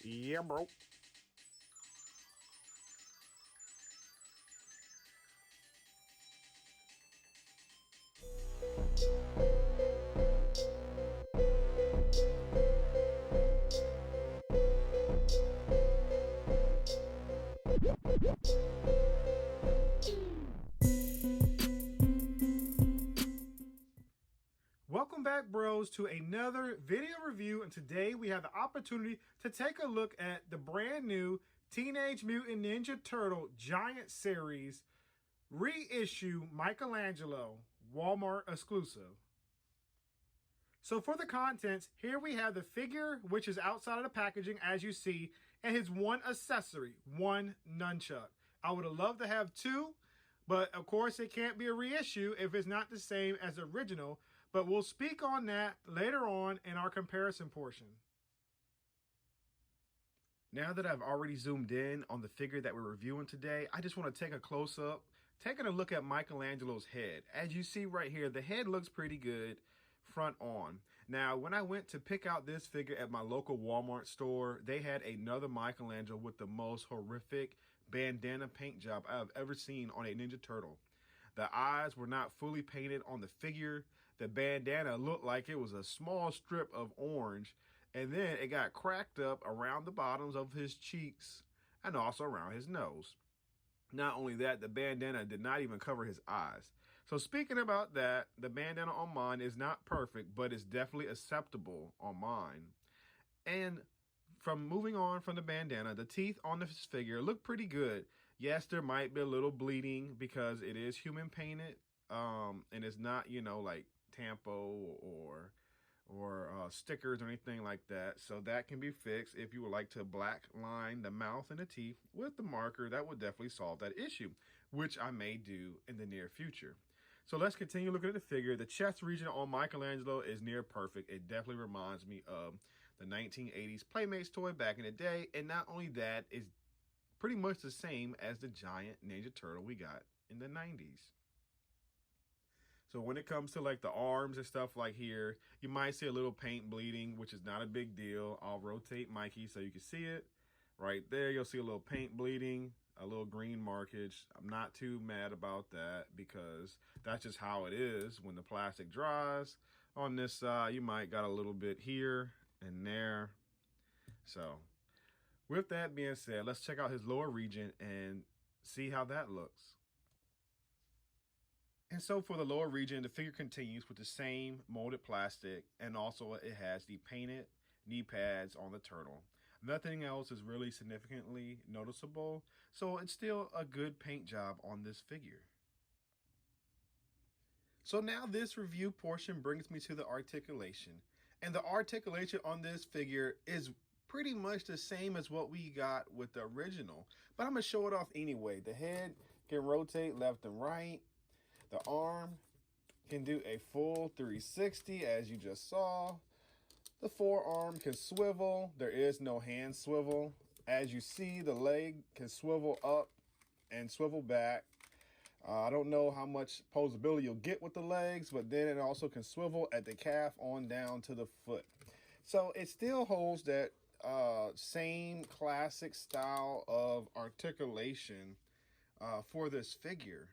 Yeah, bro. Welcome back, bros, to another video review, and today we have the opportunity to take a look at the brand new Teenage Mutant Ninja Turtle Giant Series reissue Michelangelo Walmart exclusive. So for the contents, here we have the figure, which is outside of the packaging, as you see, and his one accessory, one nunchuck. I would have loved to have two, but of course it can't be a reissue if it's not the same as the original, but we'll speak on that later on in our comparison portion. Now that I've already zoomed in on the figure that we're reviewing today, I just want to take a close-up, taking a look at Michelangelo's head. As you see right here, the head looks pretty good front on. Now, when I went to pick out this figure at my local Walmart store, they had another Michelangelo with the most horrific bandana paint job I've ever seen on a Ninja Turtle. The eyes were not fully painted on the figure. The bandana looked like it was a small strip of orange, and then it got cracked up around the bottoms of his cheeks and also around his nose. Not only that, the bandana did not even cover his eyes. So speaking about that, the bandana on mine is not perfect, but it's definitely acceptable on mine. And from moving on from the bandana, the teeth on this figure look pretty good. Yes, there might be a little bleeding because it is human painted, and it's not, like Tampo or stickers or anything like that. So that can be fixed. If you would like to black line the mouth and the teeth with the marker, that would definitely solve that issue, which I may do in the near future. So let's continue looking at the figure. The chest region on Michelangelo is near perfect. It definitely reminds me of the 1980s Playmates toy back in the day. And not only that, it's pretty much the same as the giant Ninja Turtle we got in the 90s. So when it comes to like the arms and stuff like here, you might see a little paint bleeding, which is not a big deal. I'll rotate Mikey so you can see it. Right there, you'll see a little paint bleeding, a little green markage. I'm not too mad about that because that's just how it is when the plastic dries. On this side, you might got a little bit here and there. So with that being said, let's check out his lower region and see how that looks. And so for the lower region, the figure continues with the same molded plastic, and also it has the painted knee pads on the turtle. Nothing else is really significantly noticeable, so it's still a good paint job on this figure. So now this review portion brings me to the articulation. And the articulation on this figure is pretty much the same as what we got with the original, but I'm gonna show it off anyway. The head can rotate left and right. The arm can do a full 360, as you just saw. The forearm can swivel. There is no hand swivel. As you see, the leg can swivel up and swivel back. I don't know how much posability you'll get with the legs, but then it also can swivel at the calf on down to the foot. So it still holds that same classic style of articulation for this figure.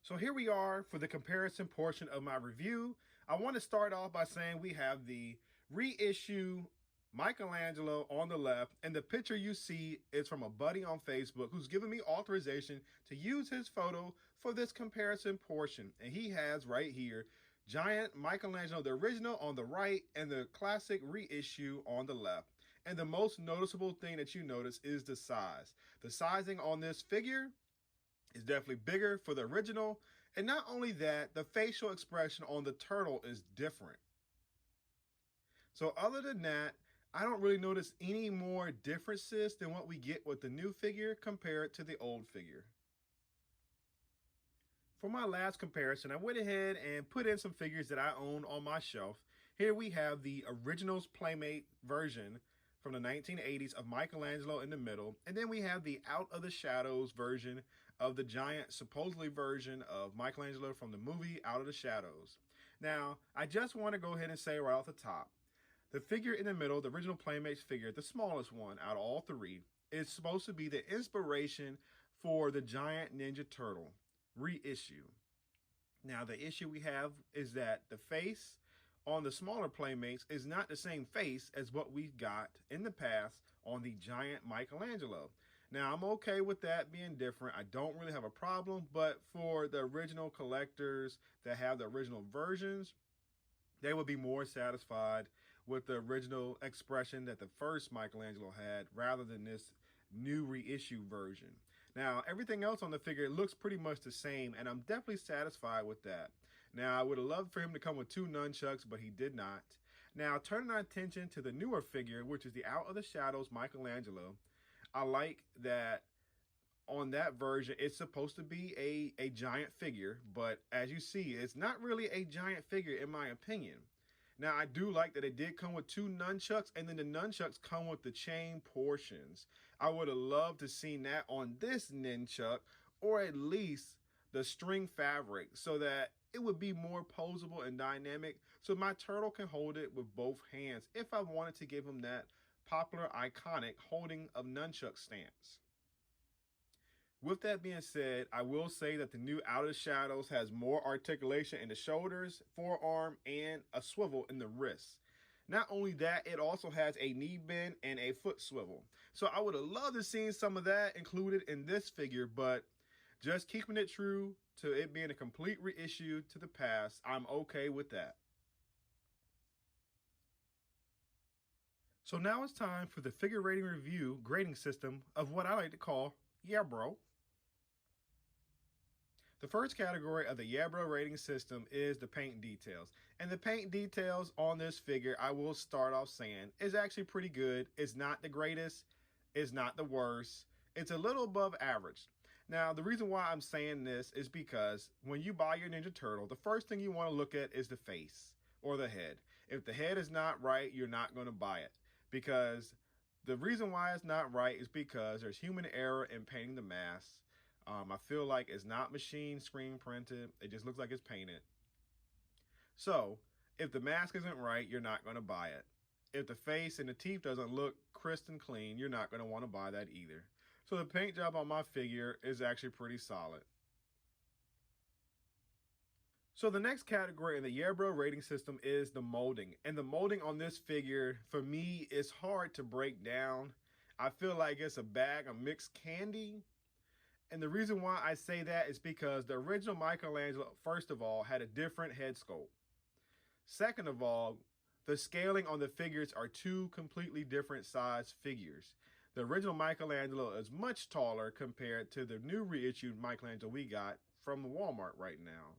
So here we are for the comparison portion of my review. I want to start off by saying we have the reissue Michelangelo on the left, and the picture you see is from a buddy on Facebook who's given me authorization to use his photo for this comparison portion. And he has right here giant Michelangelo, the original, on the right, and the classic reissue on the left. And the most noticeable thing that you notice is the size. The sizing on this figure is definitely bigger for the original. And not only that, the facial expression on the turtle is different. So other than that, I don't really notice any more differences than what we get with the new figure compared to the old figure. For my last comparison, I went ahead and put in some figures that I own on my shelf. Here we have the Originals Playmate version from the 1980s of Michelangelo in the middle. And then we have the Out of the Shadows version of the giant, supposedly version of Michelangelo from the movie Out of the Shadows. Now, I just want to go ahead and say right off the top, The figure in the middle, the original Playmates figure, the smallest one out of all three, is supposed to be the inspiration for the Giant Ninja Turtle reissue. Now, the issue we have is that the face on the smaller Playmates is not the same face as what we got in the past on the giant Michelangelo. Now, I'm okay with that being different. I don't really have a problem, but for the original collectors that have the original versions, they would be more satisfied with the original expression that the first Michelangelo had rather than this new reissue version. Now, everything else on the figure looks pretty much the same, and I'm definitely satisfied with that. Now, I would have loved for him to come with 2 nunchucks, but he did not. Now, turning our attention to the newer figure, which is the Out of the Shadows Michelangelo, I like that on that version, it's supposed to be a giant figure, but as you see, it's not really a giant figure in my opinion. Now, I do like that it did come with 2 nunchucks, and then the nunchucks come with the chain portions. I would have loved to seen that on this nunchuck, or at least the string fabric, so that it would be more posable and dynamic, so my turtle can hold it with both hands if I wanted to give him that popular iconic holding of nunchuck stance. With that being said, I will say that the new Out of the Shadows has more articulation in the shoulders, forearm, and a swivel in the wrists. Not only that, it also has a knee bend and a foot swivel. So I would have loved to see some of that included in this figure, but just keeping it true to it being a complete reissue to the past, I'm okay with that. So now it's time for the figure rating review grading system of what I like to call Yeah Bro. The first category of the Yeah Bro rating system is the paint details. And the paint details on this figure, I will start off saying, is actually pretty good. It's not the greatest. It's not the worst. It's a little above average. Now, the reason why I'm saying this is because when you buy your Ninja Turtle, the first thing you want to look at is the face or the head. If the head is not right, you're not going to buy it. Because the reason why it's not right is because there's human error in painting the mask. I feel like it's not machine screen printed. It just looks like it's painted. So if the mask isn't right, you're not going to buy it. If the face and the teeth doesn't look crisp and clean, you're not going to want to buy that either. So the paint job on my figure is actually pretty solid. So the next category in the Yeah Bro rating system is the molding. And the molding on this figure, for me, is hard to break down. I feel like it's a bag of mixed candy. And the reason why I say that is because the original Michelangelo, first of all, had a different head sculpt. Second of all, the scaling on the figures are 2 completely different size figures. The original Michelangelo is much taller compared to the new reissued Michelangelo we got from Walmart right now.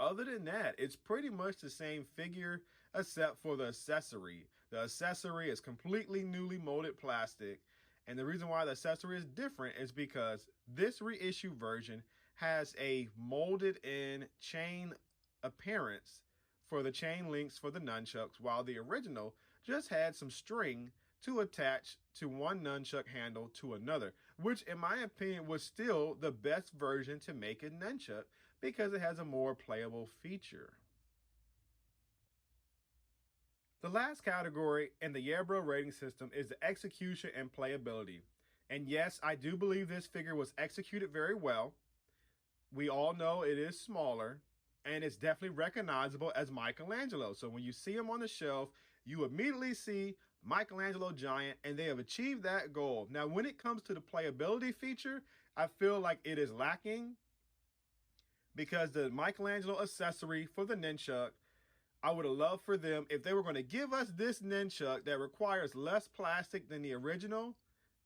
Other than that, it's pretty much the same figure except for the accessory. The accessory is completely newly molded plastic. And the reason why the accessory is different is because this reissue version has a molded in chain appearance for the chain links for the nunchucks, while the original just had some string to attach to one nunchuck handle to another, which in my opinion was still the best version to make a nunchuck because it has a more playable feature. The last category in the Yeah Bro rating system is the execution and playability. And yes, I do believe this figure was executed very well. We all know it is smaller, and it's definitely recognizable as Michelangelo. So when you see him on the shelf, you immediately see Michelangelo Giant, and they have achieved that goal. Now, when it comes to the playability feature, I feel like it is lacking because the Michelangelo accessory for the nunchuck, I would have loved for them, if they were going to give us this nunchuck that requires less plastic than the original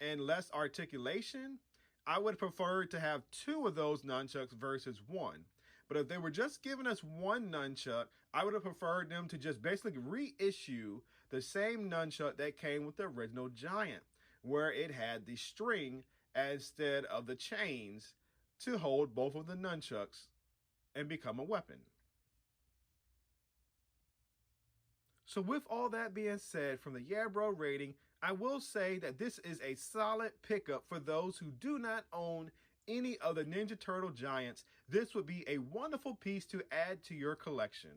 and less articulation, I would prefer to have 2 of those nunchucks versus 1. But if they were just giving us 1 nunchuck, I would have preferred them to just basically reissue the same nunchuck that came with the original Giant, where it had the string instead of the chains to hold both of the nunchucks and become a weapon. So with all that being said, from the Yeah Bro rating, I will say that this is a solid pickup for those who do not own any of the Ninja Turtle Giants. This would be a wonderful piece to add to your collection.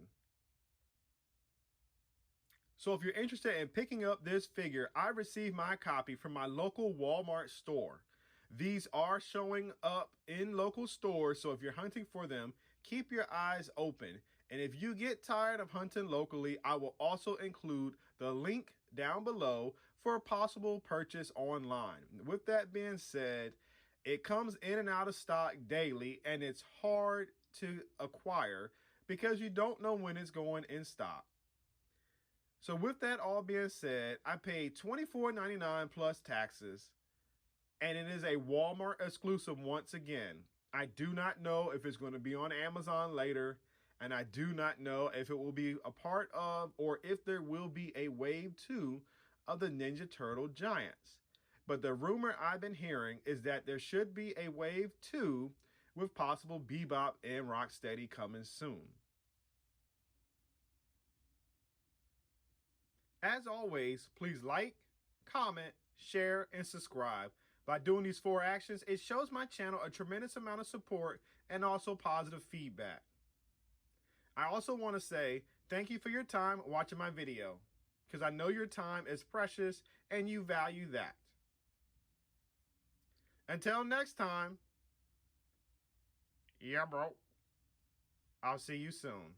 So if you're interested in picking up this figure, I received my copy from my local Walmart store. These are showing up in local stores, so if you're hunting for them, keep your eyes open. And if you get tired of hunting locally, I will also include the link down below for a possible purchase online. With that being said, it comes in and out of stock daily, and it's hard to acquire because you don't know when it's going in stock. So with that all being said, I paid $24.99 plus taxes, and it is a Walmart exclusive once again. I do not know if it's going to be on Amazon later, and I do not know if it will be a part of or if there will be a wave 2 of the Ninja Turtle Giants. But the rumor I've been hearing is that there should be a wave 2 with possible Bebop and Rocksteady coming soon. As always, please like, comment, share, and subscribe. By doing these 4 actions, it shows my channel a tremendous amount of support and also positive feedback. I also want to say thank you for your time watching my video, because I know your time is precious and you value that. Until next time, yeah bro, I'll see you soon.